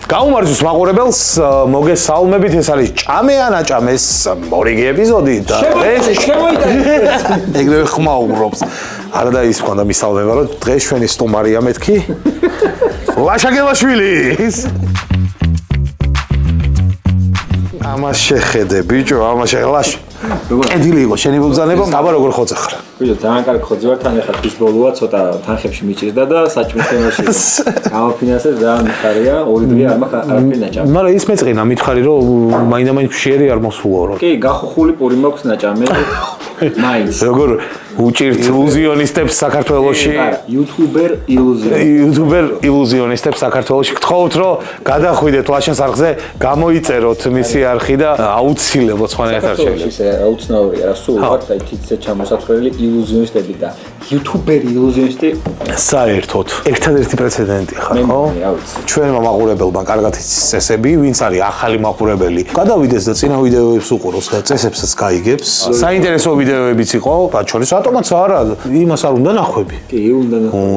გაუმარჯოს მაყურებელს, მოგესალმებით, ეს არის ჭამე ან აჭამეს მორიგი ეპიზოდი და ეგრევე ხმაურობს. არა და ის მქონდა მისალმება, რომ დღეს ჩვენი სტუმარია მეთქი ლაშა გელაშვილი. ამას შეხედე ბიჭო, ამას შეგლაში. ედილი იყო შენი ბრძანება, აბა როგორ ხოძე ხარ? ბიჭო, ძალიან კარგი ხოძე ვარ, თან ახლა თვის ბოლოა, ცოტა თანხებში მიჭირდა და საჭმის თემაში. გამოფინანსებ ძალიან მიხარია, ორი დღე არ მაქვს არაფერი ნაჭამი. მაგრამ ის მეწყინა მითხარი, რომ მაინდა-მაინც ფშიერი არ მოსულო რა. კი, გახუხული პური მაქვს ნაჭამი. მაინც. როგორ უჭირთ ილუზიონისტებს საქართველოში? იუთუბერ ილუზიონისტებს საქართველოში გთხოვთ, რომ გადახვიდეთ ლაშას არხზე, გამოიწეროთ მისი არხი და აუცილებლად სხვანაირად არ შეიძლება. აუცნაურია, რა სულ ვართ აი თითზე ჩამოსათვლელი ილუზიონისტები და იუთუბერი ილუზიონისტი საერთოდ ერთადერთი პრეცედენტი ხარ, ხო? ჩვენმა მაყურებელმა კარგად იცის წესები, ვინც არის ახალი მაყურებელი, გადავიდეს და წინა ვიდეოებს უყუროს და წესებსაც გაიგებს. საინტერესო ვიდეოებიც იყო, მათ შორის რატომაც არა, იმას არ უნდა ნახვები. კი,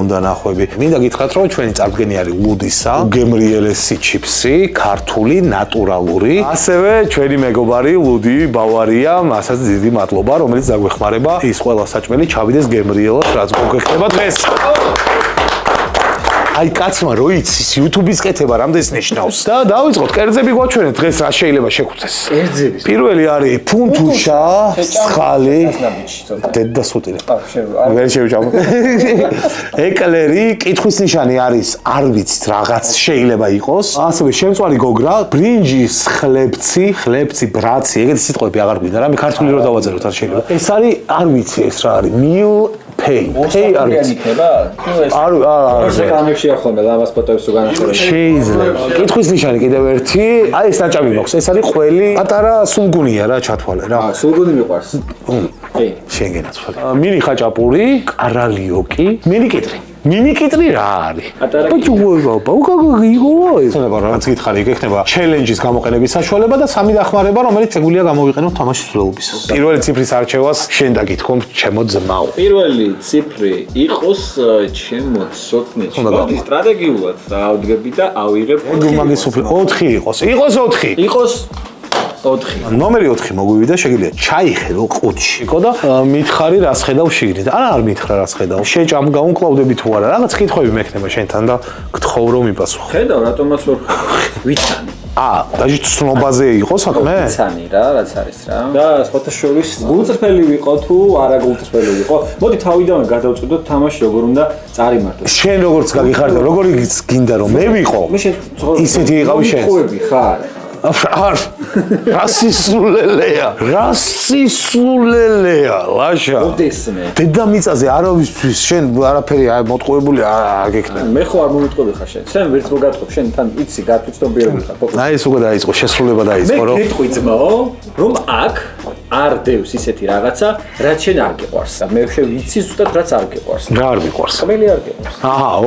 უნდა ნახვები. მინდა გითხრათ, რომ ჩვენი წარდგენი არის ლუდისა, გემრიელესი ჩიფსი, ქართული, ნატურალური. ასევე ჩვენი მეგობარი ლუდი ბავარია, მასაც დიდი მადლობა, რომელიც დაგვეხმარება ის ყველა საჭმელი ჩავიდეს გემრიელად, რაც მოგეხდება დღეს. აი კაცმა რო იცის YouTube-ის კეთება რამდენს ნიშნავს და დავიწყოთ კერძები გვაჩვენეთ დღეს რა შეიძლება შეგხვდეს. კერძები. პირველი არის ფუნთუშა, ცხალი, დედა სუტილი. ვერ შევჭამო. ეკლერი, კითხვის ნიშანი არის არ ვიცით რაღაც შეიძლება იყოს. ასევე შემწვარი გოგრა, ბრინჯის ხლებცი, ბრაცი, ეგეთი სიტყვები აღარ გვინდა, რამე ქართული რო დავაწეროთ არ შეიძლება. ეს არის არ ვიცი ეს რა არის, pay არ ვიცი. არ ახლა ლავას ფოტოებს თუ განახორციელებთ. შეიძლება. კითხვის ნიშანი კიდევ ერთი. აი ეს ნაჭამი მოხს. ეს არის ყველი. პატარა სულგუნია რა ჩათვალე რა. სულგუნი მიყვარს. კი. შენგენაც ვთქვი. მინი ხაჭაპური, კარალიოკი, მინიკიტრი რა არის? რაც გითხარი, იქნება ჩელენჯის გამოყენების საშუალება და სამი დახმარება, რომელიც ეგულია გამოვიყენოთ თამაშის მსვლელობისას. პირველი ციფრის არჩევას შენ დაგითხოვ, ჩემო ძმაო. პირველი ციფრი იყოს ჩემო ცოტნეში. სტრატეგიულად დავდგები და ავიღებ 4 იყოს. იყოს 4. იყოს 4. ნომერი 4 მოგვივიდა, შეგიძლია ჩაიხედო ყუთში. იყო და მითხარი რას ხედავ შიგნით. არ მითხრა რას ხედავ. შეჭამ გაუნკლავდები თუ არა. რაღაც კითხვები მექნება შენთან და გთხოვ რომ მიპასუხო. ხედავ რატომაც ვერ ხედავ. ვიცანი. დაჟე ცნობაზე იყო საქმე? ვიცანი რა, რაც არის რა. და სხვათა შორის გულწრფელი ვიყო თუ არა გულწრფელი ვიყო. მოდი თავიდანვე გადავწყვიტოთ თამაში როგორ უნდა წარიმართოს. შენ როგორც გაგიხარდა, როგორი გინდა რომ მე ვიყო? ისეთი იყავი შენ. ხოვები ხარ. არ რასისულელეა ლაშა ოდესმე დედამიწაზე არავისთვის შენ არაფერი მოტყუებული არ გექნება მე ხო არ მომიტყუები ხარ შენ შენ ვერც მოგატყობ შენ თან იცი გაწვიცნობიერები ხარ აი ეს უკვე დაიწყო შესრულება დაიწყო რომ მე გეტყვი ძმაო რომ აქ არ დევს ისეთი რაღაცა რაც შენ არ გიყვარს და მე ვიცი ზუსტად რაც არ გიყვარს რა არ მიყვარს ტკბილი არ გიყვარს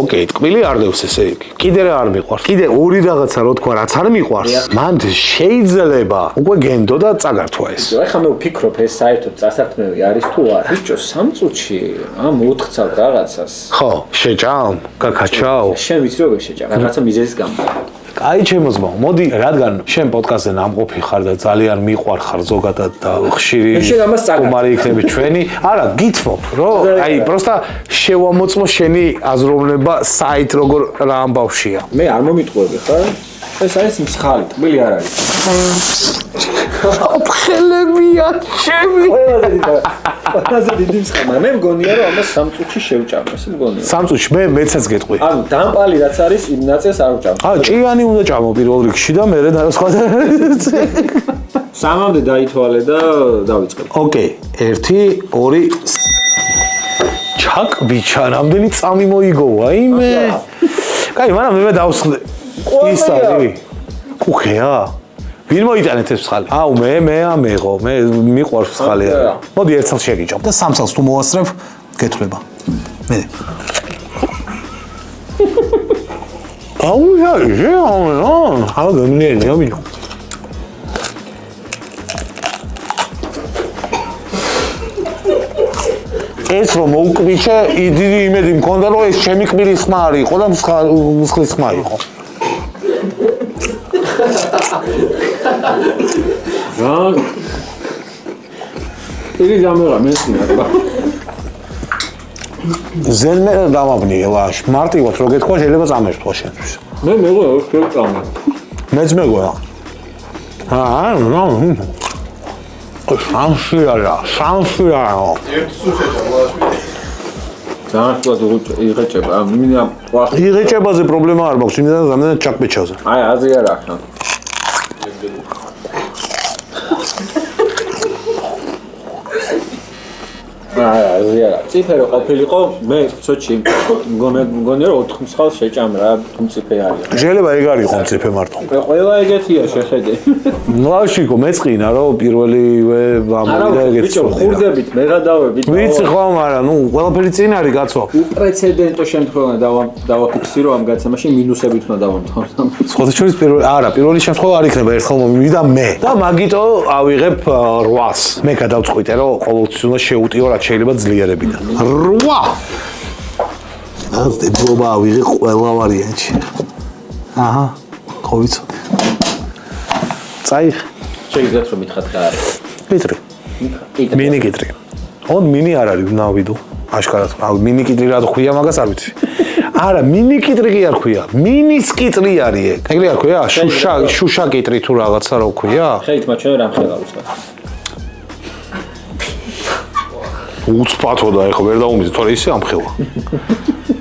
ოკეი ტკბილი არ დევს ესე იგი კიდე რა არ მიყვარს კიდე ორი რაღაცა რო თქვა რაც არ მიყვარს მან შეიძლება უკვე გენდო და წაგართვა ეს. ეხლა მე ვფიქრობ ეს საერთოდ წასართმევი არის თუ არა. ბიჭო, 3 წუთში მოუთხცავ რაღაცას. ხო, შეჭამ, კაკაჩაო. შენ ვიცი როგორ შეჭამ, რაღაცა მიზეზის გამო. აი ჩემო ძმაო, მოდი რადგან შენ პოდკასტზე ნამყოფი ხარ და ძალიან მიყვარ ხარ ზოგადად და ხშირი სტუმარი იქნები ჩვენი. არა, გითმობ, რომ აი პროსტა შევამოწმო შენი აზროვნება საით როგორ რა ამბავშია. მე არ მომიტყუები ხარ? ეს არის მსხალი, ტკბილი არ არის. აფხელებია ჩემი. ყველაზე დიდი მსხალი. მე მგონია რომ ამას 3 წუთში შევჭამ, ეს მგონია. 3 წუთში მეცაც გეტყვი. ანუ დამპალი რაც არის, იმ ნაწილს არ ვჭამ. ჭიანი უნდა ჭამო პირველ რიგში და მერე და სხვა. 3-მდე დაითვალე და დავიწყებ. ოკეი, 1 2 ჩაკ ბიჩა, რამდენი წამი მოიგოვა იმე. კაი, მაგრამ მე დავსხლე. ის არის კუხეა ვინ მოიტანეთ ეს მსხალი მე ამეღო მე მიყვარს მსხალი მოდი ერთ წელს შეგიჭამ და 3 წელს თუ მოვასწრებ გეთვლება მე გემრიელია ბიჭო ეს რომ მოუკვიჩე დიდი იმედი მქონდა რომ ეს ჩემი კბილის ხმა არ იყო და მსხლის ხმა იყო რა იგი გამერა მეცნია რა ზელმე დამაბნიელა მარტივად რო გეთქვა შეიძლება წამერთვა შენთვის მე მეგონა რო წამე მეც მეგონა სამშიარა ერთ სუშეჭა მოლაშვილე იღეჭება მინდა იღეჭებაზე პრობლემა არ მაქვს იმედად რამდენად ჩაკბეჩაზე აი აზრი არ აქვს ციფერო ყოფილიყო მე სოჩი მგონია რომ 4 მსხალს შეჭამ რა თუ ციფე არის შეიძლება ეგ არ იყოს ციფე მარტო ყველა ეგეთია შეხედე ლაშიკო მეწყინა რომ პირველივე ამბობდა ეგეთი ბიჭო ხურდებით მეღადავებით ვიცი ხო მაგრამ ნუ ყველაფერი წინ არის კაცო უპრეცედენტო შემთხვევა დავაფიქსირო ამ გაცემაში მინუსებით უნდა დავამთავრ სხვათა შორის პირველი შემთხვევა არ იქნება ერთხელ მომივიდა მე და მაგიტო ავიღებ 8-ს მე გადავწყვიტე რომ ყოველთვის უნდა შეუტიო რაც შეიძლება ძლიერებიდან 8 ასე დრო ავიღე ყველა ვარიანტში აჰა ხო ვიცოდი წაიღ შეიძლება რომ მითხათ რა არის კიტრი მინი კიტრი ონ მინი არ არის ნავიდო აშკარად მინი კიტრი რა ხვია მაგას არ ვიცი არა მინი კიტრი კი არ ხვია მინის კიტრი არის ეგ ეგრე არ ხვია შუშა კიტრი თუ რაღაცა რა ხვია ხელით მაჩვენე რამ ხელა უცხო უცბათო და ეხლა ვერ დაუმიზე თორე ისე ამხელა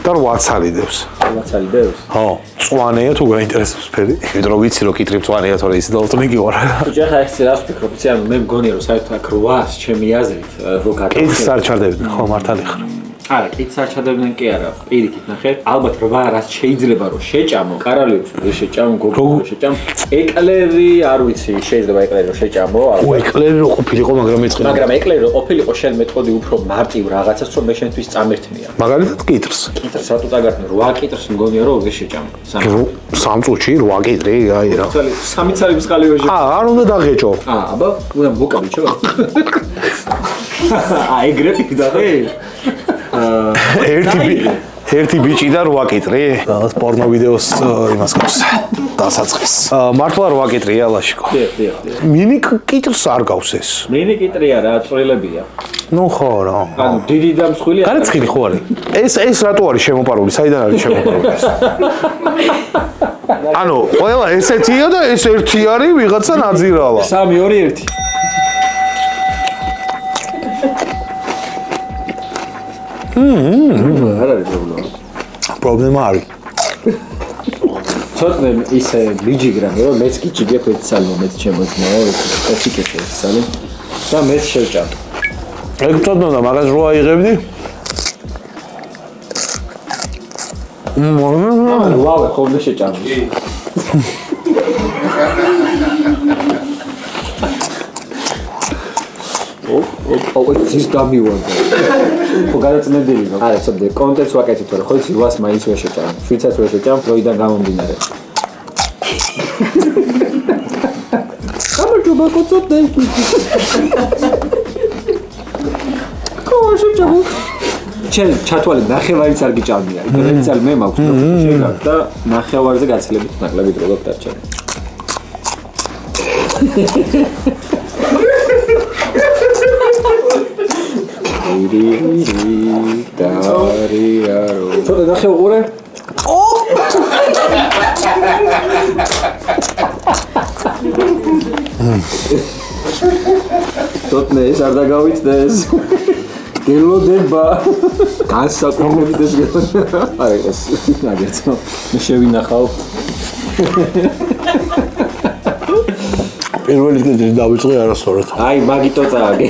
და 8 არიდებს 8 არიდებს ხო წვანეა თუ გაინტერესებს ფერი იმიტომ რომ ვიცი რომ კიტრი წვანეა თორე ისე დალტონიკი ვარ ჯერ ხა ეს რას ვფიქრობ იცი ანუ მე მგონია რომ საერთოდ აქ 8-ს ჩემი აზრით რო გაკეთე კიტს არ ჩარდებდნენ ხო მართალი ხარ არა კიტს არ ჩარდებდნენ კი არა პირიქით ნახე ალბათ 8 რაც შეიძლება რომ შეჭამო კარალიობს რომ შეჭამო გოგო შეჭამ ეკლერი არ ვიცი შეიძლება ეკლერი რომ შეჭამო ეკლერი რო ყოფილიყო მაგრამ მეწყინა მაგრამ ეკლერი რო ყოფილიყო შენ მეტყოდი უფრო მარტივ რაღაცას რომ მე შენთვის წამერთნია მაგალითად კიტრს რატო დაგარდნე 8 კიტრს მგონია რომ ვერ შეჭამო სამ წუთში 8 კიტრი აი რა სამი ცალების ყალიოში არ უნდა დაღეჭო აბა უნდა მოკავიჩო აი ეგრე პიდაღე ერთი ბიჭი და 8 კიტრი რაღაც პორნო ვიდეოს იმას გავს დასაწყის მართლა 8 კიტრია ლაშიკო მინი კიტრს არ გავს ეს მინი კიტრია რა წვრილებია ნუ ხო რა ანუ დიდი და მსხვილი გარეცხილი ხო არის ეს რატო არის შემოპარული საიდან არის შემოპარული ანუ ყველა ესეთია და ეს ერთი არის ვიღაცა ნაძირავა 3 2 1 არ არის პრობლემა არის ცოტნე ისე მიჯიგრა რომ მეც კი ჯიგებ ეს სალო მეც ჩემოსნაო ეს იქეფე სალო და მეც შევჭამ ეგ ცოტნე და მაგას რო აიღებდი ვავ ხოლმე შეჭამდი ეს დამივარდა. ხო გადაწმენდილი რომ არა ცოტა კონტენტს ვაკეთებ თორე ხო იცი 8-ს მაინც ვერ შეჭამ. 7-ს ვერ შეჭამ დროიდან გამომდინარე. გამარჯობა კოცოტე. შეჭამ. ჩემ ჩათვალე ნახევარიც არ გიჭამია. იქნებ წალ მე მაქვს შეგარ და ნახევარზე გაცილებით ნაკლები დრო დარჩა. ცოტა ნახევ ყურე? ცოტნე ეს არ დაგავიწყდეს. გელოდება. განსაკუთრებით ეს გელოდება. აი ეს აგერცო. მე შევინახავ. პირველი კითხვის დავიწყე არასწორად. აი მაგიტო წააგე.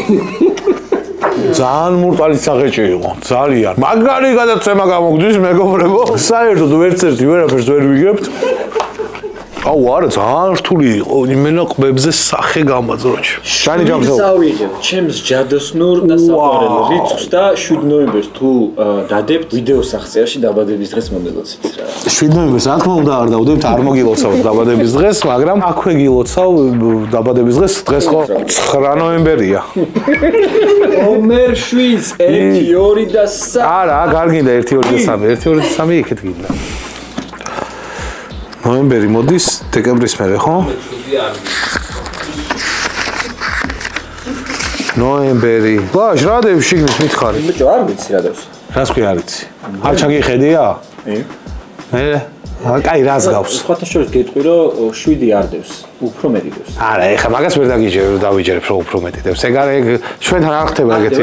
ძალიან მურტალი საღეჭი იყო, ძალიან. მაგარი გადაცემა გამოგდის მეგობრებო. საერთოდ ვერცერთი ვერაფერს ვერ ვიგებთ. აუ არა, ძალიან რთული იყო. იმენა ყბებზე სახე გამაძროჩი. შანი ჯამზე. წავიღებ ჩემს ჯადოსნურ და საყვარელ რიცხვს და 7 ნოემბერს თუ დადებთ ვიდეო სახსეაში დაბადების დღეს მომილოცეთ რა. 7 ნოემბერს რა თქმა უნდა არ დავდებთ, არ მოგილოცავ დაბადების დღეს, მაგრამ აქვე გილოცავ დაბადების დღეს. დღეს ხო 9 ნოემბერია. ომერ შვიც 1 2 და 3. არა, კარგინდა 1 2 და 3. 1 2 და 3 იქეთ გინდა. ნოემბერი მოდის, დეკემბრის მერე, ხო? ნოემბერი. ლაშ, რა დევს შიგნით მითხარი? ბიჭო, არ ვიცი რა დევს. რას ქვია არ იცი? არ ჩაგიხედია? მე კაი რას გავს? სხვათა შორის გეტყვი რომ 7 არ დევს, უფრო მეტი დევს. არა, ეხლა მაგას ვერ დაგიჯერებ, დავიჯერებ რომ უფრო მეტი დევს. ეგ არა, ეგ ჩვენთან არ ხდება ეგეთი.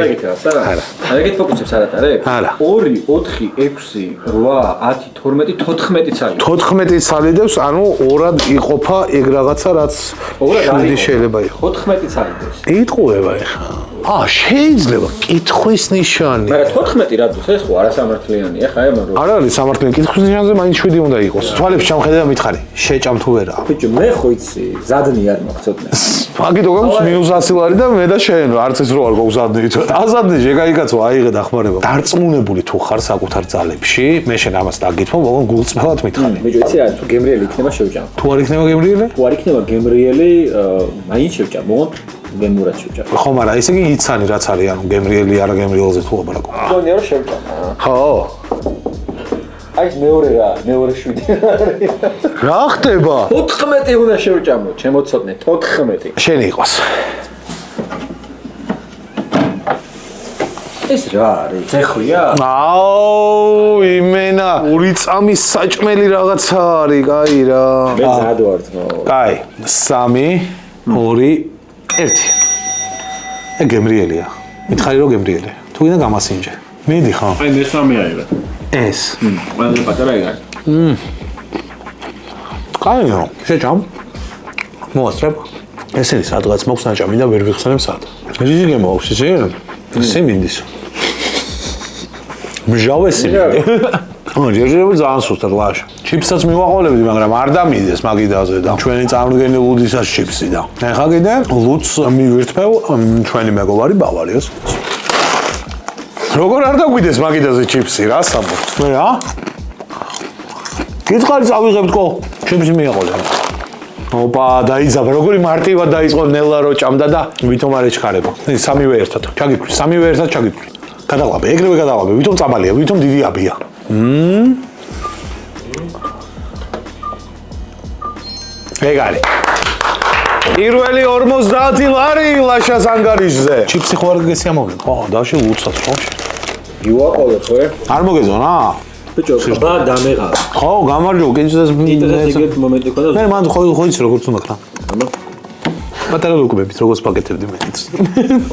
არა. ეგეთ ფოკუსებს არ ატარებ? არა. 2, 4, 6, 8, 10, 12, 14 ცალი. 14 ცალი დევს, ანუ ორად იყოფა ეგ რაღაცა, რაც შეიძლება იყოს. 14 ცალი დევს. იტყუება ეხლა. შეიძლება კითხვის ნიშანი. მაგრამ 14 რა დევს? ეს ხო არასამართლიანია, ხა ემარო. არ არის სამართლიანი კითხვის ნიშანზე, მაინც 7 უნდა იყოს. თვალებს ჩამხედე და მითხარი, შეჭამ თუ ვერა. ბიჭო, მე ხო იცი, ზადნი არ მაქვს ცოტნე. მაგითო გაქვს -100 ლარი და მე და შენ არც ეს რო არ გვაქვს ზადნი. აზადნი შეგაიგაცო, აიღე დახმარება. დარწმუნებული თუ ხარ საკუთარ ძალებში, მე შენ ამას დაგითმო, მაგრამ გულწრფელად მითხარი. ბიჭო, იცი რა, თუ გემრიელი იქნება შევჭამ. თუ არ იქნება გემრიელი? თუ არ იქნება გემრიელი, მაინც შევჭამ, მაგრამ გემურად შევჭამ. ხო, მაგრამ ესე იგი იცანი რაც არის, ანუ გემრიელი არა გემრიელზე თუ აბარაკო. მგონია რომ შევჭამ. ხო. აი მეორე რა, მეორე 7 არის. რა ხდება? 14 უნდა შევჭამო, ჩემო ცოტნე, 14. შენ იყოს. ეს რა არის? ცეხვია? აუ, იმენა, 2 წამის საჭმელი რაღაცა არის, კაი რა. მე ზად ვარ თქო. კაი, 3, 2, 1. ეგ გემრიელია. მითხარი რომ გემრიელი. თუ გინდა გამასინჯე. მიდი ხო? აი მე 3 აიღე. ეს. ყველაზე პატარა ეგ არის. კაიო, შეჭამ. მოასწრებ. ესენი სადღაც მაქვს ნაჭამი და ვერ ვიხსენებ სად. ჟიჟი გემოაქვს ისე? სიმინდის. მჟავე სიმინდი. ჯერჯერობით ძალიან სუსტად ლაშ. ჩიპსაც მივაყოლებდი, მაგრამ არ დამიდეს მაგიდაზე და ჩვენი წარმოდგენილი უდისაც ჩიპსი და. ეხლა კიდე ლუც მივირთმევ ჩვენი მეგობარი ბავარიას. როგორ არ დაგვიდეს მაგიდაზე ჩიპსი რა საბობს? მე რა? კითხარი წავიღებ თქო, ჩიპსი მიაყოლე. ოპა, დაიძაბა, როგორი მარტივად დაიწყო ნელა რო ჭამდა და ვითომ არ ეჩქარება. სამივე ერთად. ჩაგიქვრი, სამივე ერთად ჩაგიქვრი. გადაყლაბე, ეგრევე გადაყლაბე, ვითომ წაბალია, ვითომ დიდი აბია. ეგ არის. პირველი 50 ლარი ლაშას ანგარიშზე. ჩიპსი ხო არ გესიამოვნებ? ხო, დავშე ლუცად ხო? მივაყოლე ხო? არ მოგეზონა? ბიჭო, ხა დამეღა. ხო, გამარჯობა, კიდეც ეგეთ მომენტი ქონდა. მე მან ხო იცი როგორც უნდა ქნა. ანუ პატარა ლუკბებით როგორც პაკეტებდი მე იცი.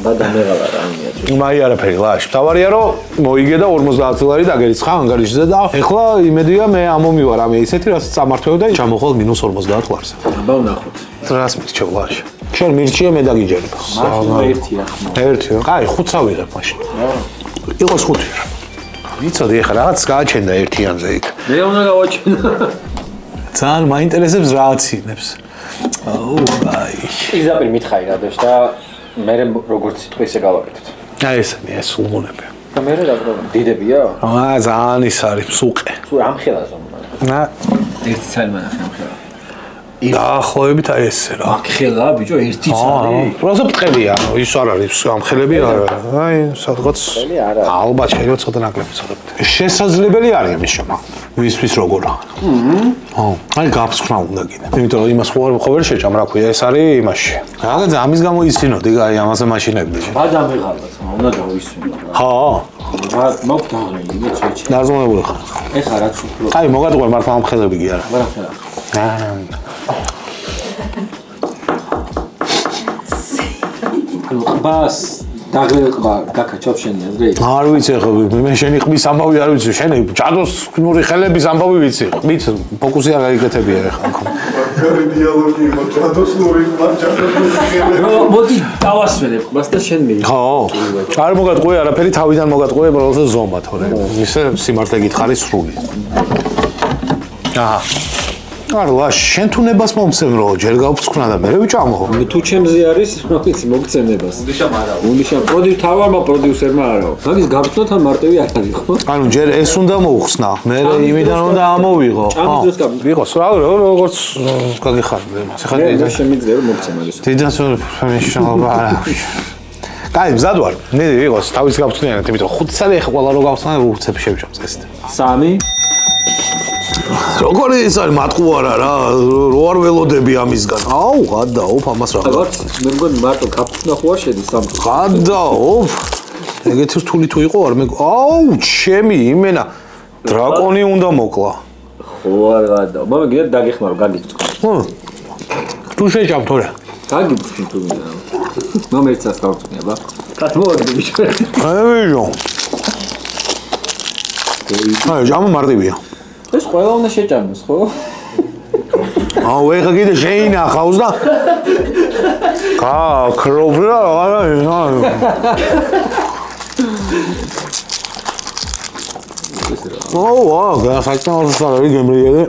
ხა დამეღალა რა ამია. მაი არაფერი ლაშ. თავარია რომ მოიგე და 50 ლარი დაგერიცხა ანგარიშზე და ეხლა იმედია მე ამომივარ ამე ისეთი რაც წამართვევ და ჩამოხვალ -50 ლარზე. აბა ვნახოთ. რას მირჩევ ლაშ? შენ მირჩიე მე დაგიჯერებ. ერთი რა ხმა. ერთი. კაი, 5 წავიღებ მაშინ. იყოს 5. ვიცოდი ეხლა რაღაც გააჩენდა ერთიანზე იქ. მე უნდა გავაჩინო. ძალიან მაინტერესებს რა აცინებს. აუ, აი. იზაპი მითხარი რა დევს და მე როგორც სიტყვა ისე გავაკეთოთ. აი ესენი ეს უღუნები. და მე რა პრობლემა? დიდებია? აა, ძალიან ის არის, სუყე. სულ ამხელაზო მაგრამ. და ერთი ცალი მანახე ამხელა. დაახლოებით აი ესე რა. ამხელა ბიჭო ერთი ცალი. პროზა ბრტყელია, ის არ არის, ამხელები არ არის. აი, სადღაც ალბათ შეიძლება ცოტა ნაკლები ცოტა. შესაძლებელი არის ამის შემა. ვისთვის როგორ? ხო. აი გაფსქნა უნდა კიდე. იმიტომ რომ იმას ხო ვერ შეჭამ რა ქვია, ეს არის იმაში. რაღაცა ამის გამო ისინოდი, აი ამაზე მაშინებდი. გადამეღალბათ, უნდა დავისვინო. ხო. რა მოგდაღლილი, მე წვეჩი. დაზმონებული ხარ. ეხა რაც უფრო. აი მოგატყუარ მართლა ამხელები კი არა. მართლა. ყბას დაღლილ ყბა გაკაჩობ შენი აზრი? არ ვიცი ხო მე შენი ყბის ამბავი არ ვიცი შენი ჯადოს ნური ხელების ამბავი ვიცი ყბით ფოკუსი არ გაიგეთებია ეხლა ხო გარი დიალოგი იყო ჯადოს ნური ყბა მოდი დავასვენებ ყბას და შენ მიიღე ხო არ მოგატყუე არაფერი თავიდან მოგატყუე პროცესს ზომა თორე ისე სიმართლე გითხარი სრული აჰა არლა შენ თუ ნებას მომცემრო ჯერ გავფსქნა და მე ვიჭამო თუ ჩემზე არის რა ვიცი მოგცემებას უდიშამ არა უდიშამ თავარმა პროდიუსერმა არა მაგის გაბწნოთან მარტივი არ არის ხო ანუ ჯერ ეს უნდა მოუხსნა მე იმიდან უნდა ამოვიღო ხო ვიღოს რა როგორც გაგიხარდა ახლა მე შემიძლია რომ მოგცემ მაგის დიდას ფემიშალობა არა კაი მზად ვარ მე ვიღოს თავის გაბწნიანად იმიტომ 5 წელი ახლა ყველა რო გავხსნა უცებ შევჭამ წესით 3 როგორი ის არის მატყუარა რა, რო არ ველოდები ამისგან. აუ, გადაოფ ამას რა. მე მგონი მარტო კაფუნა ხო არ შედის სამწუხაროდ. გადაოფ. ეგეთი რთული თუ იყო არ მე. აუ, ჩემი იმენა დრაკონი უნდა მოკლა. ხო არ გადა. მაგრამ გინდა დაგეხმარო, გაგიწკო. თუ შეჭამ თორე. გაგიწკი თუ მინდა. ნომერსაც დავწკნება. კათმოვაგდი ბიჭო. აიო. აი, ჯამო მარტივია. ეს ყველა უნდა შეჭამოს, ხო? აუ, ეხა კიდე შეინახავს და ქრობლა არა. აუ, საერთოდ არ გემრიელი.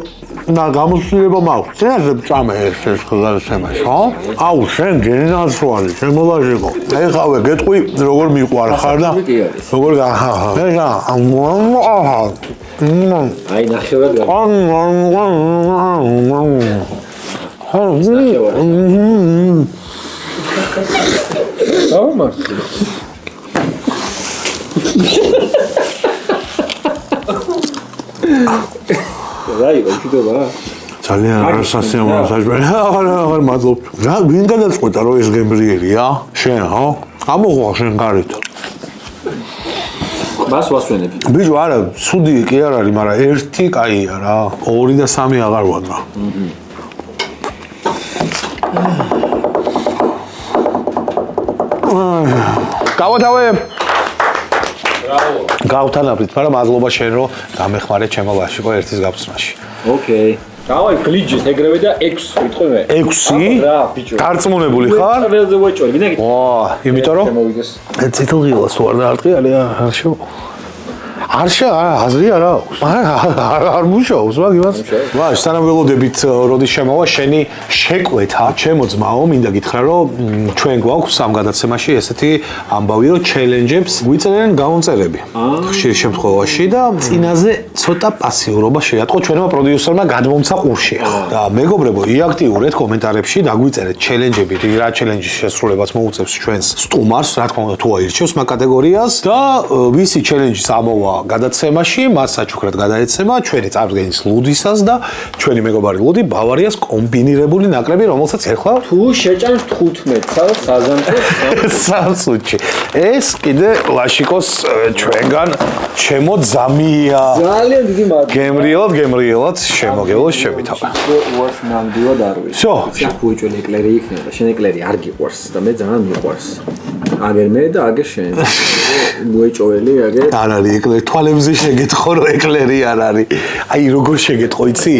და გამოსვლება მაქვს. შეიძლება წამე ეს ხალხს, ხო? აუ, შენ გენერალსვალი, შენ მოლაჟიკო. ეხავე გეტყვი, როგორ მიყვარხარ და როგორ ეხა აი, ნახევრად რაი ვიჩუდობა ძალიან არასასიამოვნო საჭმელი. აღარ მადლობ. რა ვინ გადაწყვეტა რომ ეს გემრიელია? შენ, ხო? ამოღვა შენ გარეთ. მას ვასვენები. ბიჭო, არა, ცუდი კი არ არის, მაგრამ ერთი კაია რა. 2 და 3 აღარ ვადრა. გავათავე. ბრავო. გავთანაბრით, მაგრამ მადლობა შენ რომ გამეხმარე ჩემო ლაშიკო ერთის გაფსნაში. ოკეი. დავაი გლიჯის ეგრევე და 6 ვიტყვი მე. 6? რა, ბიჭო. დარწმუნებული ხარ? ველზე ვეჭორი, მინდა გითხრა. ვა, იმიტომ რომ ციტილღილას ვარ და არტყი არ შევ. აზრი არა აქვს. არ მუშაობს, მაგ იმას. ვა, სანამ ველოდებით როდის შემოვა შენი შეკვეთა, ჩემო ძმაო, მინდა გითხრა რომ ჩვენ გვაქვს ამ გადაცემაში ესეთი ამბავი რომ ჩელენჯებს გვიწერენ გაუნწერები. ხშირ შემთხვევაში და წინაზე ცოტა პასიურობა შეატყო ჩვენმა პროდიუსერმა გადმომცა ყურში. და მეგობრებო, იაქტიურეთ კომენტარებში და გვიწერეთ ჩელენჯები, რა ჩელენჯის შესრულებას მოუწევს ჩვენს სტუმარს, რა თქმა უნდა თუ აირჩევს მაგ კატეგორიას და ვისი ჩელენჯის ამოვა გადაცემაში მას საჩუქრად გადაეცემა ჩვენი წარდგენის ლუდისას და ჩვენი მეგობარი ლუდი ბავარიას კომბინირებული ნაკრები, რომელსაც ერთხელ თუ შეჭამს 15-ს სასუჩი. ეს კიდე ლაშიკოს ჩვენგან ჩემო ძამია. ძალიან დიდი მადლობა. გემრიელად შემოგელოს შემითავა. უარს ნამდვილად არ ვიცი. შო, უეჭველი ეკლერი იქნება, შენ ეკლერი არ გიყვარს და მე ძალიან მიყვარს. აგერ მე და აგერ შენ. უეჭველი აგერ. არ არის ეკლერი, თვალებზე შეგეთხო რომ ეკლერი არ არის. აი როგორ შეგეთხო, იცი?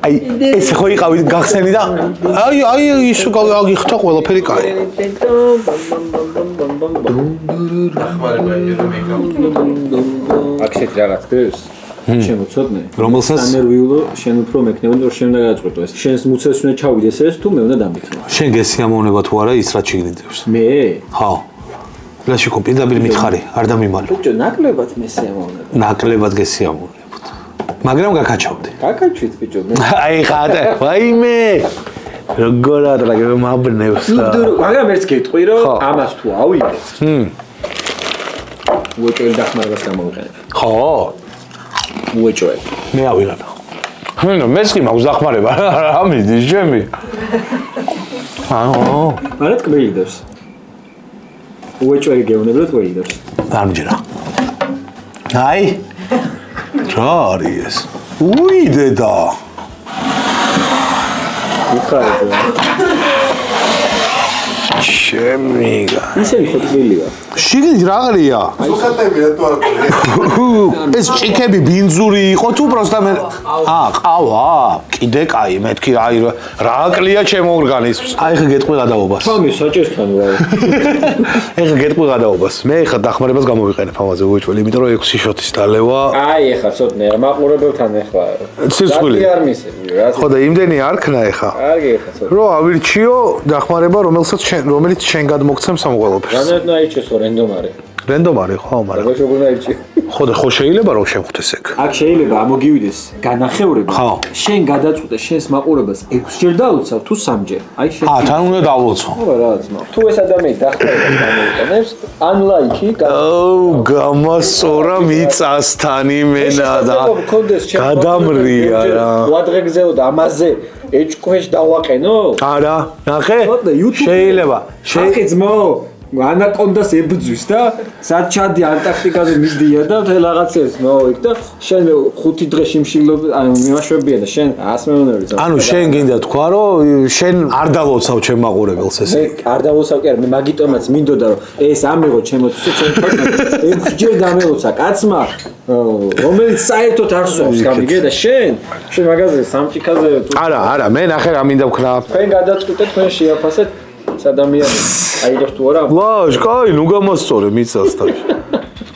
აი ეს ხო იყავი გახსენი და აი ის გაგიხთა ყველაფერი კაი. აქეთ რაღაც დევს. შემოცოდნე. რომელსაც ნერვიულო შენ უფრო მეკნებოდი რომ შენ უნდა გადაწყვეტო ეს. შენს მუცელს უნდა ჩავიდეს ეს თუ მე უნდა დამიქნო. შენ გესიამოვნება თუ არა ის რაც შეგნიდებს. მე? ხო. ლაშიკო პირდაპირ მითხარი, არ დამიმალე. ბიჭო, ნაკლებად მე სიამოვნება. ნაკლებად გესიამოვნებოდ. მაგრამ გაკაჩავდი. გაკაჩვით ბიჭო. აი ხატე, ვაიმე. როგორად რა გემაბნევს რა. მაგრამ ერთს გეტყვი რომ ამას თუ ავიღებ. უეჭველი დახმარებას გამოვიყენებ. ხო. უეჭველი. მე ავიღებ. მეც კი მაქვს დახმარება, რა მიდის ჩემი? მაგრამ კბილდებს. უეჭველი გეუბნებოდ ვეიდებს. დამჯერა. აი. რა არის ეს? უი დედა. უხარებია. შემიგა. ისე ხოტბილია. შიგნით რა ყრია? სუხატებია თუ არა? ეს ჭიქები ბინძური იყო თუ პროსტა მე ყავა. კიდე კაი, მეთქი აი რა აკლია ჩემო ორგანიზმს. აი ხა გეტყვი გადაობას. თამი საჭესთან ვარ. ეხა გეტყვი გადაობას. მე ეხა დახმარებას გამოვიყენებ ამაზე უეჭველი, იმიტომ რომ 6 შოთის დალევა. აი ეხა ცოტნე მაყურებელთან ეხლა. ცირცხვილი. არ მისები რა. ხო და იმდენი არ ქნა ეხა. კარგი ეხა ცოტა. რო ავირჩიო დახმარება, რომელიც შენ გადმოგცემს ამ ყველაფერს. რანაირად აიჩეს ხო რენდომარი. რენდომარი ხო, მაგრამ ხო შეიძლება რომ შევხვდეს ეგ. აქ შეიძლება ამოგივიდეს განახევრება. შენ გადაწყვეტე შენს მაყურებელს 6 ჯერ დაუცავ თუ 3 ჯერ. აი შენ. თან უნდა დავუცავ. ხო რაღაც ნო. თუ ეს ადამიანი დახტარებას გამოიყენებს, ან ლაიქი. გამასწორა მიწასთან იმენა და გადამრია რა. ვადღეგზეო და ამაზე ეჭქვეშ დავაყენო? არა, ნახე? შეიძლება. შეხი ძმო ანაკონდას ებძვის და სად ჩადი ანტარქტიკაზე მიდია და თელ რაღაცებს მოვიქ და შენ 5 დღეში მშილობ ანუ მიმაშვებია და შენ ასმეონერი ზა. ანუ შენ გინდა თქვა რომ შენ არ დავოცავ ჩემ მაყურებელს ესე. მე არ დავოცავ კი არა მე მაგიტომაც მინდოდა რომ ეს ამიღო ჩემოთვისე ჩემ თვითონ 6 ჯერ გამელოცა კაცმა რომელიც საერთოდ არ სვავს გამიგე და შენ მაგაზე სამჭიქაზე არა მე ნახე რა მინდა ვქნა. თქვენ გადაწყვეტეთ თქვენ შეაფასეთ ადამიანი აიღებს თუ არა? ლაშ, კაი, ნუ გამასწორე მიწასთან.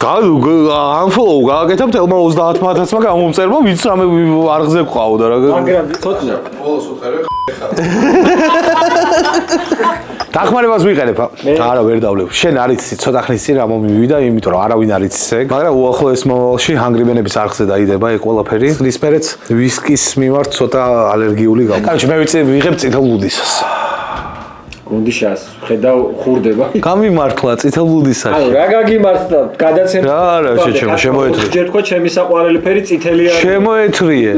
unfollow გააკეთებ თელმა 30,000-მა გამომწერმა, ვიც რამე არღზე ყავდა რა. მაგრამ ცოტნე. ბოლოს უყერე ხა. დახმარებას ვიყენებ. არა, ვერ დავლებ. შენ არ იცი ცოტა ხნის წინ რა მომივიდა, იმიტომ რომ არავინ არ იცის ეგ. მაგრამ უახლოეს მომავალში ჰანგრიმენების არხზე დაიდება ეგ ყველაფერი. ხლის მერეც ვისკის მიმართ ცოტა ალერგიული გაქვს. კაი, მე ვიღებ წითელ ლუდისას. გუნდიშას ხედავ ხურდება. გამიმართლა წითელ ლუდისაში. აი, რა გაგიმართლა? გადაცემა. არა, შემოეთრიე. ჯერ თქვა ჩემი საყვარელი ფერი წითელია. შემოეთრიე.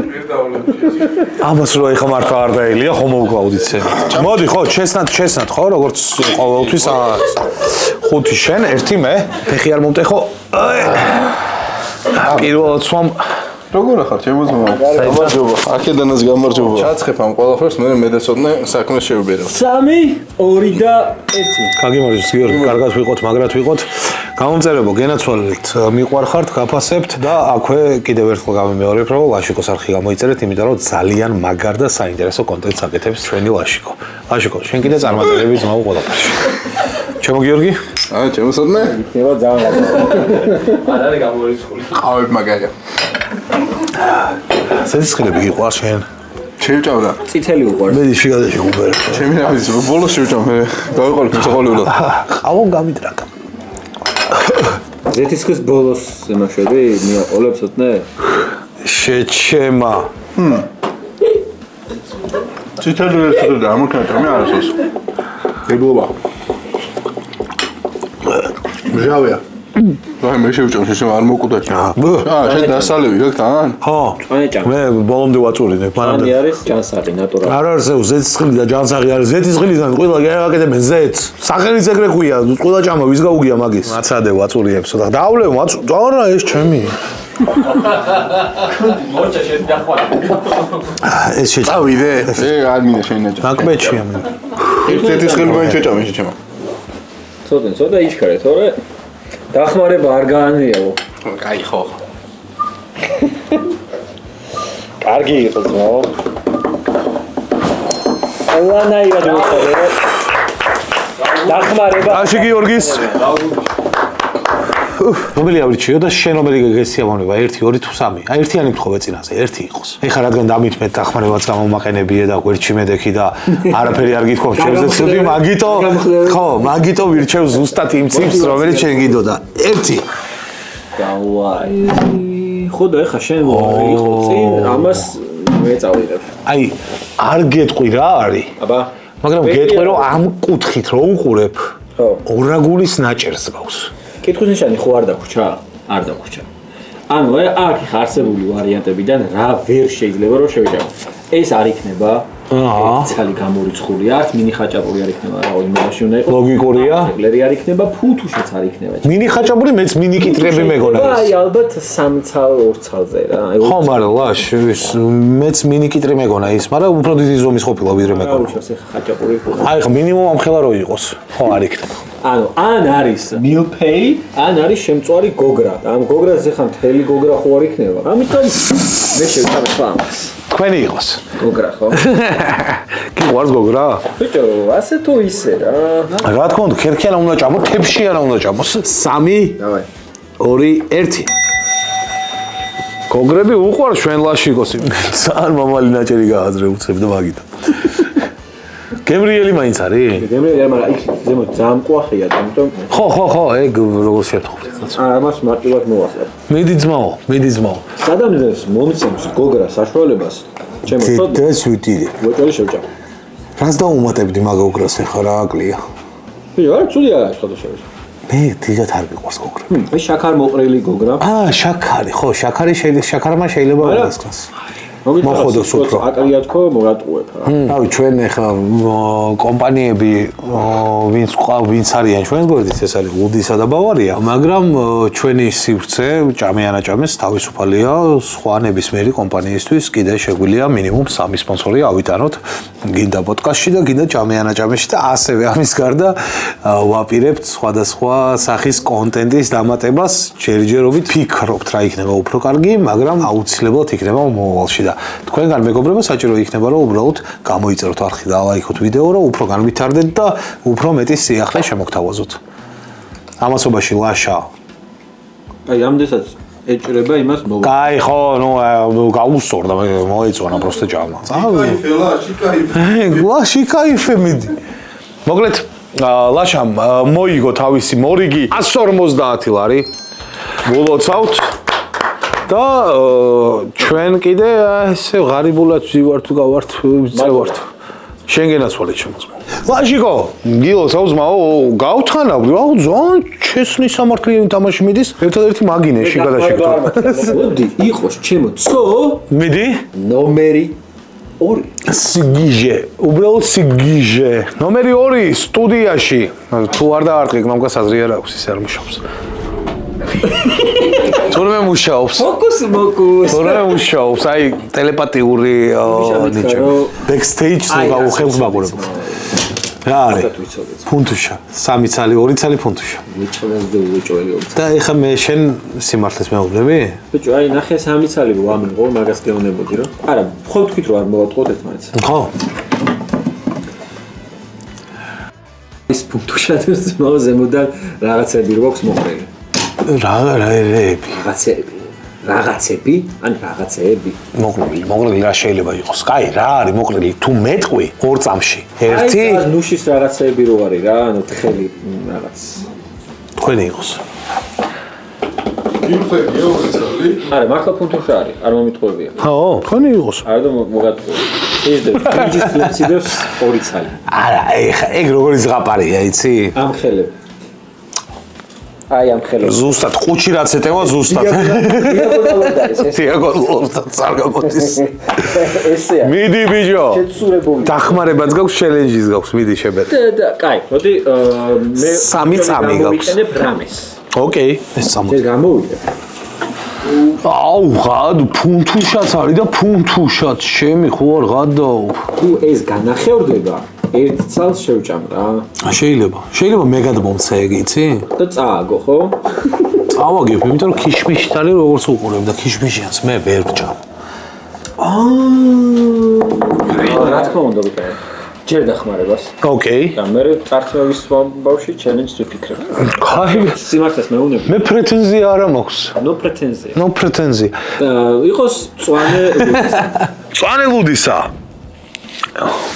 ამას რო ეხა მართლა არ დაელია, ხომ მოვკლავდით ცენ. მოდი ხო, ჩესნათ ხო, როგორც ყოველთვის 5 შენ, 1 მე. ფეხი არ მომტეხო. პირველად სვამ როგორ ახარ ჩემოძმა? გამარჯობა. აქედანაც გამარჯობა. ჩაცხებ ამ ყველაფერს, მე დაცოდნე საქმეს შევბერავ. 3, 2 და 1. გაგიმარჯოს გიორგი, კარგად ვიყოთ, მაგრად ვიყოთ. გამომწერებო, გენაცვალეთ, მიყვარხართ, გაფასებთ და აქვე კიდევ ერთხელ გამიმეორებ, რომ ლაშიკოს არხი გამოიწერეთ, იმიტომ რომ ძალიან მაგარ და საინტერესო კონტენტს აკეთებს ჩვენი ლაშიკო. ლაშიკო, შენ კიდე წარმატებები ძმაო ყველაფერში. ჩემო გიორგი? ჩემოსოდნე? იქნება ძალიან მაგარი. არ არის გამორიცხული. ყავებ მაგარია. სეცხრები გიყვარს შენ? შევჭამდა. წითელი უყვარს. მე შეგადაში უბრალოდ. ჩემი რა ვიცი, ბოლოს შევჭამ მე. გავიყოლებ მსაყვალებლად. ყავო გამიტრაკა. ზეთისხის ბოლოს იმაშვები, მიაყოლებს ოდნე? შეჩემა. წითელი რესტორანი და ამოქნათა მე არასოს. გებლობა. მჟავია. აი მე შევჭამ შენ არ მოკუდაჭი. შენ დასალევი რა თან? ხო. წვენეჭამ. მე ბოლომდე ვაწურინე მანამდე. მანი არის ჯანსაღი ნატურალი. არ არსებობს ზეთისხილი და ჯანსაღი არის. ზეთისხილიდან ყველა გააკეთებენ ზეთს. სახელიც ეგრე ყვია, ყველა ჭამა ვის გაუგია მაგის. მაცადე ვაწურიებ ცოტა. დაავლევ არა ეს ჩემი. მოჭა შენ დახვალე. ეს შეჭამ. წავიდე. არ მინდა შენ ნაჭა. ნაკმეჩია მე. ზეთისხილი მაინც შეჭამ შეჭამ. ცოტა იჩქარე, თორე დახმარება არ გაანიაო. აი ხო. კარგი იყო ძმო. ყველანაირად მოხდა. დახმარება. აში გიორგის. რომელი ავრიჩიო და შენ რომელი გესიამოვნება 1 2 თუ 3. აი ერთიანი მთხოვე წინაზე, 1 იყოს. ეხლა რადგან დამითმეთ დახმარებაც გამომაყენებიე და გვერდში მედექი და არაფერი არ გითხოვ ჩემზე ცუდი, მაგიტო ვირჩევ ზუსტად იმ ციფრს, რომელიც შენ გიდოდა. 1. გავაი. ხო და ეხლა შენ იყო წინ ამას მე წავიდებ. აი არ გეტყვი რა არის. აბა, მაგრამ გეტყვი რომ ამ კუთხით რო უყურებ, ხო. ორაგულის ნაჭერს გავს. კითხვის ნიშანი ხო არ დაგვრჩა? არ დაგვრჩა. ანუ აქ ხარსებული ვარიანტებიდან რა ვერ შეიძლება რომ შევჭამ. ეს არ იქნება ცალი გამორიცხული არც მინი ხაჭაპური არ იქნება რა იმაში უნდა იყოს. ლოგიკურია. ეგლერი არ იქნება, ფუთუშიც არ იქნება. მინი ხაჭაპური მეც მინი კიტრები მეგონა. აი ალბათ 3 ცალ 2 ცალზე რა. ხო, მაგრამ ლაშ, მეც მინი კიტრი მეგონა ის, მაგრამ უფრო დიდი ზომის ყოფილა ვიდრე მეგონა. აუშავს ახლა ხაჭაპური. აი ხა მინიმუმ ამ ხელა რო იყოს. ხო, არ იქნება. ანუ ან არის milpay, ან არის შემწვარი გოგრა. ამ გოგრაზე ხან მთელი გოგრა ხო არ იქნება. ამიტომ მე შევწავ ფამას. თქვენი იყოს. გოგრა ხო? კი ვარს გოგრა? ბიჭო, ასე თუ ისე რა. რა თქმა უნდა, ქერქი არა უნდა ჭამო, თებში არა უნდა ჭამოს. 3 დავაი. 2 1. გოგრები უყვარს ჩვენ ლაშიკოსი. ძალიან მამალი ნაჭერი გააძრე უცებ და მაგით. გემრიელი მაინც არის? გემრიელი, მაგრამ იქ ზემოთ ძალიან ყვახია, ამიტომ ხო, ეგ როგორ შეთხოვთ? ამას მარტივად მოვასწრებ. მიდი ძმაო. სადამდეს მომცემს გოგრა საშუალებას, ჩემო ცოტა. დედას ვიტირი. ვეჭველი შევჭამ. რას დაუმატებდი მაგოგრას ახლა რა აკლია? არა, ცუდი არა შეხოთაშევი. მე დიდად არ მიყვარს გოგრა. ეს შაქარ მოყრილი გოგრა. შაქარი, ხო, შაქარმა შეიძლება აღესკას. მოხოდოს უფრო. აკლიათ ხო მოგატყუებ რა. რავი, ჩვენ ახლა კომპანიები ვინც არიან ჩვენს გვერდით, ეს არის უდისა და ბავარია, მაგრამ ჩვენი სივრცე ჭამე-ანაჭამეს თავისუფალია სხვა ნებისმიერი კომპანიისთვის, კიდე შეგვიძლია მინიმუმ 3 სპონსორი ავიტანოთ, გინდა პოდკასტში და გინდა ჭამე-ანაჭამეში და ასევე ამის გარდა ვაპირებთ სხვადასხვა სახის კონტენტის დამატებას, ჯერჯერობით ფიქრობთ რა იქნება უფრო კარგი, მაგრამ აუცილებლად იქნება მომავალში და თქვენგან მეგობრებო საჭირო იქნება რომ უბრალოდ გამოიწეროთ არხი და ლაიქოთ ვიდეო რომ უფრო განვითარდეთ და უფრო მეტი სიახლე შემოგთავაზოთ. ამასობაში ლაშა. აი ამდესაც ეჭრება იმას მოვ. კაი ხო, ნუ გაუსწორდა მოეწონა პროსტო ჭამა. ლაში кайფე მიდი. მოკლედ ლაშამ მოიგო თავისი მორიგი 150 ლარი. მოლოცავთ და ჩვენ კიდე ესე ღარიბულად ვივართ თუ გავართ ვიწევართ. შენ გენაცვალე ჩემს. ლაშიკო, გილოცავს მაო, გავთანავდი, აუ ზონ ჩესნი სამართლიანი თამაში მიდის, ერთადერთი მაგინეში გადაშეკდო. მოდი, იყოს ჩემო ცო. მიდი? ნომერი 2. სიგიჟე, უბრალოდ სიგიჟე. ნომერი 2 სტუდიაში. თუ არ დაარტყი, მამკაც აზრი არ აქვს, ის არ მუშაობს. თორმე მუშაობს. ფოკუს. თორმე მუშაობს, აი ტელეპათიური ნიჭი. ბექსტეიჯს გავუხელს მაყურებელს. რა არის? ფუნთუშა, 3 ცალი, 2 ცალი ფუნთუშა. მიჭველი და უჭველი 2 ცალი. და ეხა მე შენ სიმართლეს მეუბნები? ბიჭო, აი ნახე 3 ცალი ვამიღო, მაგას გეუბნებოდი რა. არა, მხოლოდ თქვით რომ არ მოვატყოთ ერთმანეთს. ხო. ის ფუნთუშათვის მოზემოდან რაღაცები რო აქვს მოყრილი. რაღაცები, ან რაღაცეები. მოყრილი რა შეიძლება იყოს? კაი, რა არის მოყრილი? თუ მეტყვი 2 წამში. 1 აი, ნუშის რაღაცეები რო არის რა, ანუ თხელი რაღაც. თქვენი იყოს. იმხებია უცალი. არა, მართლა ფუნთუშა არის, არ მომიტყუებია. ხო, თქვენი იყოს. არა და მოგატყუე. ის და ფინჯის 2 ცალი. არა, ეხა ეგ როგორი ზღაპარია, იცი? ამ ხელები. აი ამ ხელები. ზუსტად ყუჩი რაც ეტევა ზუსტად. დიაგონალოდაა ეს. სარგამოდის. ესეა. მიდი ბიჭო. შეცურებული. დახმარებაც გაქვს, ჩელენჯის გაქვს, მიდი შებერ. და კაი, მოდი მე 3 წამი გაქვს. მოვიყენებ რამეს. ოკეი, ეს 60. ეს გამოვიდა. აუ, ღად ფუნთუშაც არის და ფუნთუშაც შემი ხო არ გადაო. თუ ეს განახევრდება, 1 წელს შევჭამ რა. შეიძლება მე გადმომცე ეგ იცი? და წააგო ხო? წავაგებ, იმიტომ რომ ქიშმიში თალი როგორც უყურებ და ქიშმიშიანს მე ვერ ვჭამ. რა თქმა უნდა ვიყენებ. ჯერ დახმარებას. ოკეი. და მე წარწმევის ბავში ჩელენჯს ვიფიქრებ. კაი, სიმართლეს მეუბნები. მე პრეტენზია არ მაქვს. No პრეტენზია. და იყოს წვანე ლუდისა.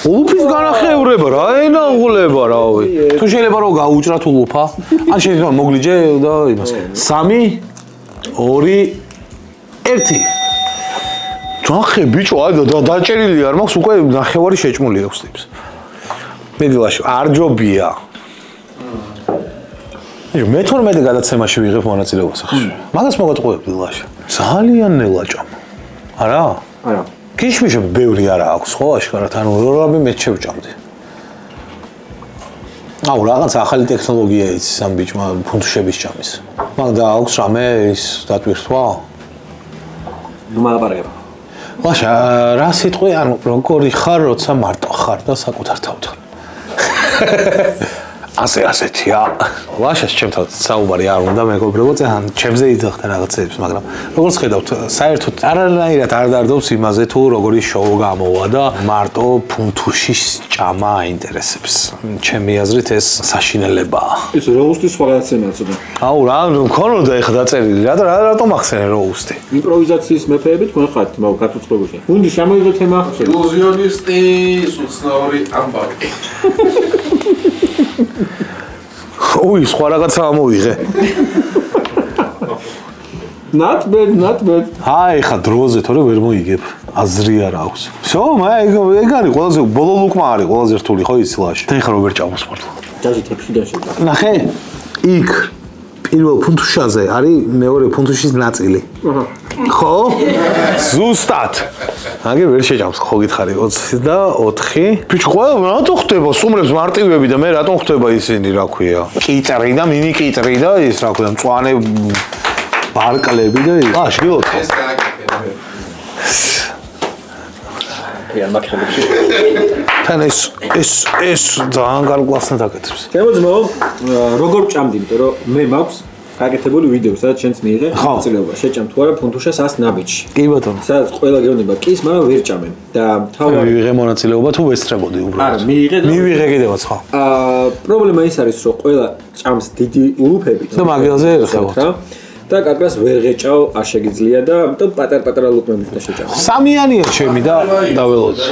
ულუფის განახევრება რა, ენა უღლება რავი. თუ შეიძლება რომ გაუჭრათ ულუფა, ან შეიძლება მოგლიჯე და იმას. 3 2 1 ძახე ბიჭო, აი დაჭერილი არ მაქვს, უკვე ნახევარი შეჭმული აქვს ტიპს. მიდი ლაშო, არ ჯობია. მე 12 გადაცემაში ვიღებ მონაწილეობას ახლა. მაგას მოგატყუებდი ლაშო. ძალიან ნელა ჭამ. არა? არა. ქიშმიშები ბევრი არა აქვს ხო აშკარად, ანუ როლაბი მე შევჭამდი. აუ რაღაც ახალი ტექნოლოგია იცის ამ ბიჭმა ფუნთუშების ჭამის. მაგ და აქვს რამე ის დატვირთვა? ნუ მაგარებ. ლაშა, რა სიტყვი, ანუ როგორი ხარ, როცა მარტო ხარ და საკუთარ თავთან. ასეთია. ლაშას ჩემთან საუბარი არ უნდა მეგობრებო, ძალიან ჩემზე იძახდა რაღაცებს, მაგრამ როგორც ხედავთ, საერთოდ არანაირად არ დარდობს იმაზე თუ როგორი შოუ გამოვა და მარტო ფუნთუშის ჭამა აინტერესებს. ჩემი აზრით ეს საშინელებაა. ის როუსტის სხვა რაღაცებია ცოტა. აუ რა მქონოდა ეხლა დაწერილი, რატომ ახსენე როუსტი? იმპროვიზაციის მეფეები თქვენ ხართ, მაგ გაწუწყებულში. გუნდი შემოიღო თემა. ილუზიონისტი, უცნაური ამბავი. ოი, სხვა რაღაცა ამოვიღე. Not bad. აი, ხა დროზე თორე ვერ მოიგებ. აზრი არ აქვს. всё, ეგ არის ყველაზე ბოლო ლუკმა არის ყველაზე რთული ხო ის ლაში. და ეხლა როგორ ჭამოს მართლა? დაჟე თეფშიდან შედა. ნახე, იქ პირველ ფუნთუშაზე არის მეორე ფუნთუშის ნაწილი. აჰა. ხო? ზუსტად. აგე ვერ შეჭამს ხო გითხარი 24. ბიჭო, ყველა რატო ხდება სუმრებს მარტივები და მე რატომ ხდება ისინი, რა ქვია? კიტრი და მინი კიტრი და ის რა ქვია, მწვანე ბარკლები და ის. შეგილოთ. ეს კარაკეთია. ან მაგხელებში. თან ეს ძალიან გარკვეულს აკეთებს. შემოძმო, როგორ ჭამდი, იმიტომ რომ მე მაქვს გაკეთებული ვიდეო, სადაც შენც მიიღე მონაწილეობა. შეჭამ თუ არა ფუნთუშას 100 ნაბიჯში. კი ბატონო. სადაც ყველა გეუბნება კის, მაგრამ ვერ ჭამენ. და თავი მიიღე მონაწილეობა თუ ვესწრებოდი უბრალოდ. არა, მივიღე კიდევაც ხო. პრობლემა ის არის, რომ ყველა ჭამს დიდი ულუფები. და მაგაზე ერთხელთ. და კაკრას ვერ ღეჭავ, არ შეგიძლია და ამიტომ პატარ-პატარა ლუკმებით და შეჭამ. სამიანია ჩემი და დაველოდი.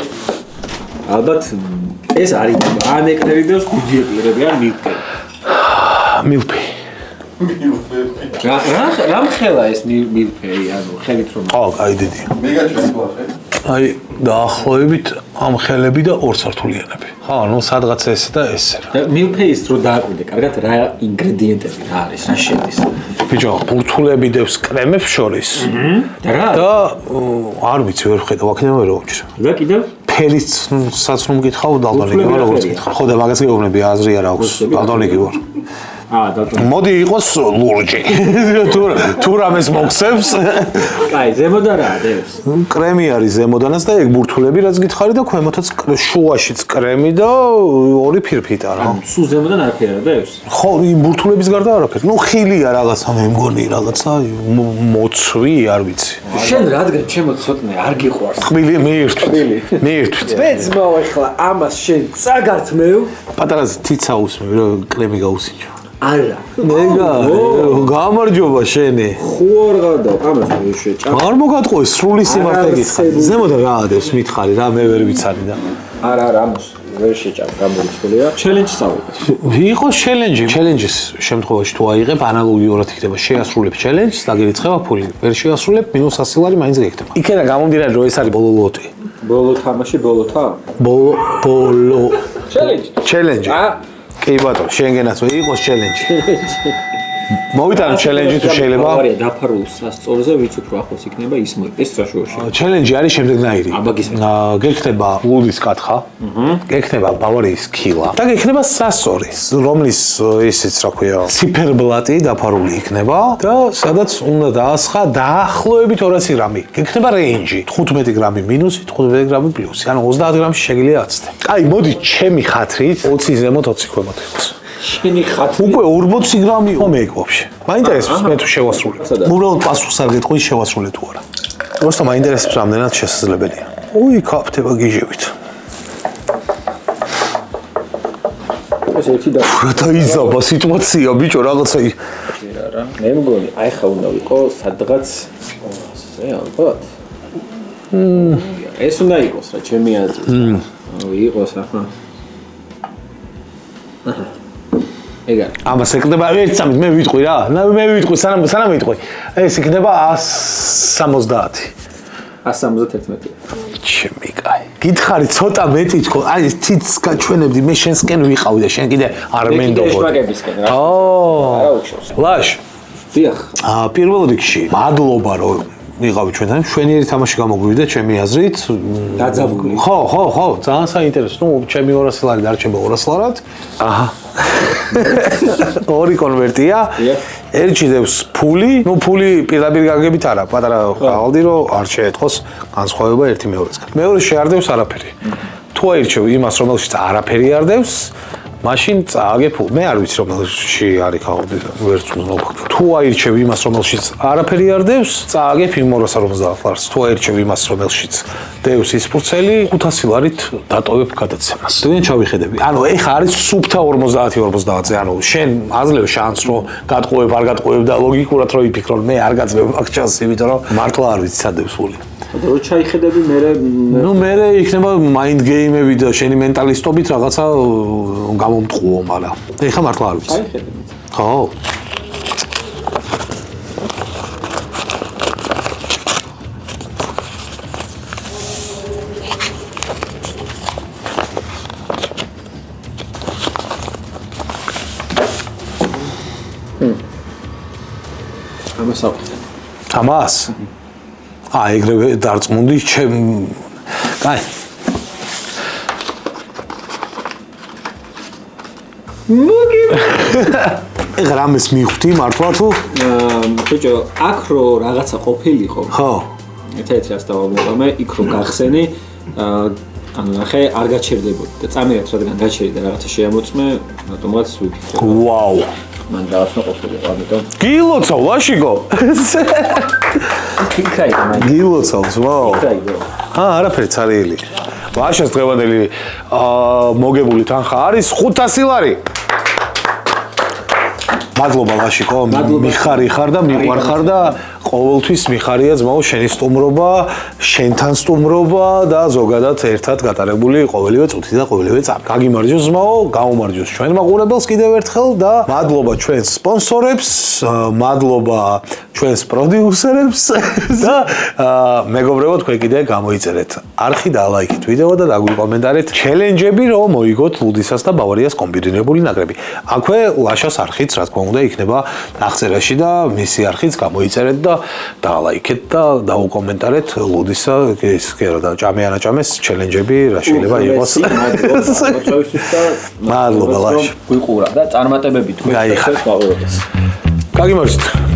ალბათ ეს არის ან ეკრები და დიდი ეკრები ან მილფები. მილფი. რა მხელა ეს მილფეი, ანუ ხელით რომ ხო, აი დიდია. მეგაჩვენს ხე? აი დაახლოებით ამ ხელები და ორსართულიანები. ხო, ну სადღაც ესე და ესე. და მილფეის დრო დააკვირდე, კარგად რა ინგრედიენტები რა არის, რა შედის. ბიჭო, ბურთულები დევს კრემებს შორის. და რა? და არ ვიცი, ვერ ხედავ, აქედან ვერ ვაუჩი. და კიდევ ფერიცსაც რომ გითხავ, დალდონიკი ვარ, როგორც გითხავ. ხო და მაგას გეუბნები, აზრი არ აქვს, დალდონიკი ვარ. მოდი იყოს ლურჯი. თუ რამეს მოხსებს. კაი, ზემოდან რა დევს? კრემი არის ზემოდანაც და ეგ ბურთულები რაც გითხარი და ქვემოთაც შუაშიც კრემი და ორი ფირფიტა რა. სულ ზემოდან არაფერი არ დევს? ხო, იმ ბურთულების გარდა არაფერი. ნუ ხილია რაღაცა მე მგონი რაღაცა მოცვი, არ ვიცი. შენ რადგან ჩემო ცოტნე არ გიყვარს? ყბილი მიირთვით. მე ძმაო ეხლა ამას შენ წაგართმევ? პატარა თიცა უსმევ რომ კრემი გაუსინჯო. არა. მეგა, გამარჯობა შენი. ხო არ გადა, ამას ვერ შეჭამ. არ მოგატყუე სრული სიმართლე გითხარი. ზემოდან რა ადევს მითხარი რა, მე ვერ ვიცარი და. არა, ამას ვერ შეჭამ, გამორიცხულია. ჩელენჯს ავიღე. იყო ჩელენჯი. ჩელენჯის შემთხვევაში თუ აიღებ, ანალოგიურად იქნება შეასრულებ ჩელენჯს და გერიცხება ფული. ვერ შეასრულებ, -100 ლარი მაინც გეკეთება. იქიდან გამომდინარე, რომ ეს არის ბოლო ლოტი. ბოლო თამაში, ბოლოთა? ბოლო. ჩელენჯი. კი ბატონო, შენგენაც იყოს ჩელენჯი. მოვიტანო ჩელენჯი თუ შეიძლება. ბავარია დაფარულ სასწორზე, ვიც უფრო ახლოს იქნება ის ეს საშუალოში. ჩელენჯი არის შემდეგნაირი. გექნება ლუდის კათხა, გექნება ბავარიის ქილა და გექნება სასწორი, რომლის ისიც რა ქვია, ციფერბლატი დაფარული იქნება და სადაც უნდა დაასხა დაახლოებით 200 გრამი. გექნება რეინჯი 15 გრამი მინუსი, 15 გრამი პლუსი, ანუ 30 გრამში შეგიძლია აცდე. აი, მოდი ჩემი ხათრით 20 ზემოთ 20 ქვემოთ იყოს. შენი ხათრი უკვე 40 გრამი ომეგ ვაფშე. მაინტერესებს მე თუ შევასრულებ. უბრალოდ პასუხს არ გეტყვი შევასრულე თუ არა. просто მაინტერესებს რამდენად შესაძლებელია. უი, კაფთება გიჟევით. ეს ერთი და რა დაიზაბა სიტუაცია ბიჭო რაღაცა არა მე მგონი აი ხა უნდა ვიყო სადღაც ზე ალბათ ეს უნდა იყოს რა ჩემი აზრით იყოს ახლა ეგა ამას ეკდება ერთ სამით მე ვიტყვი რა მე ვიტყვი სანამ ვიტყვი ეს იქნება 170 171 ჩემი კაი გითხარი ცოტა მეტი თქო აი ეს თიც გაჩვენებდი მე შენსკენ ვიყავი და შენ კიდე არ მენდობოდი ლაშ დიახ პირველ რიგში მადლობა რომ ვიყავი ჩვენთან შვენიერი თამაში გამოგვივიდა ჩემი აზრით დაძაბული ხო ძალიან საინტერესო ნუ ჩემი 200 ლარი დარჩება 200 ლარად აჰა ორი კონვერტია ერთი დევს ფული ნუ ფული პირდაპირ გაგებით არა პატარა ხალდი რომ არ შეეთხოს განსხვავება ერთი მეორესგან მეორე შეარდევს არაფერი თუ აირჩევ იმას რომელშიც არაფერი არ დევს მაშინ წააგებ მე არ ვიცი რომელში არის ხალხი ვერც უნდა თუ აირჩევ იმას რომელშიც არაფერი არ დევს წააგებ იმ 250 ლარს თუ აირჩევ იმას რომელშიც დევს ის ფურცელი 500 ლარით დატოვებ გადაცემას თქვენ ჩავიხედები ანუ ეხა არის სუფთა 50-50-ზე ანუ შენ აძლევ შანსს რომ გატყუებ არ გატყუებ და ლოგიკურად რო იფიქრო მე არ გაძლევ მაგ ჩანსს იმიტომ რომ მართლა არ ვიცი სად დევს ფული რო ჩაიხედები მე იქნება მაინდ გეიმები და შენი მენტალისტობით რაღაცა გამომტყუო მაგრამ ეხა მართლა არ ვიცი ჩაიხედები ხო ამას ეგრევე დარწმუნდი ჩემ კაი მოგი ეხლა რამეს მივხვდი მართლა თუ ბიჭო აქ რო რაღაცა ყოფილიყო ხო ერთ-ერთი რას დავამოყამე იქ რო გახსენი ანუ ნახე არ გაჩერდებოდი და წამიერად რადგან გაჩერდი და რაღაცა შეამოწმე რატომღაც ვიფიქრე ვაუ მან დაასწრო ყოფილიყო ამიტომ გილოცავ ლაშიგო იქაი გილოცავს ვაუ არაფერი ცარიელი ლაშას დღევანდელი მოგებული თანხა არის 500 ლარი მადლობა ლაშიკო მიხარი ხარ და მიყვარ ხარ და ყოველთვის მიხარია ძმაო შენი სტუმრობა შენთან სტუმრობა და ზოგადად ერთად გატარებული ყოველივე წუთი და ყოველივე წამი გაგიმარჯოს ძმაო გამომარჯოს ჩვენ მაყურებელს კიდევ ერთხელ და მადლობა ჩვენს სპონსორებს მადლობა ჩვენს პროდიუსერებს და მეგობრებო თქვენ კიდე გამოიწერეთ არხი და ლაიქით ვიდეო და დაგვიკომენტარეთ ჩელენჯები რომ მოიგოთ ლუდისას და ბავარიას კომბინირებული ნაკრები აქვე ლაშას არხიც რა თქმა უნდა იქნება აღწერაში და მისი არხიც გამოიწერეთ და დალაიქეთ და დაუკომენტარეთ ლუდისა ის კერო და ჭამიანაჭამეს ჩელენჯები რა შეიძლება იყოს მადლობა ლაშ გვიყურა და წარმატებები თქვენ გაგიმარჯოთ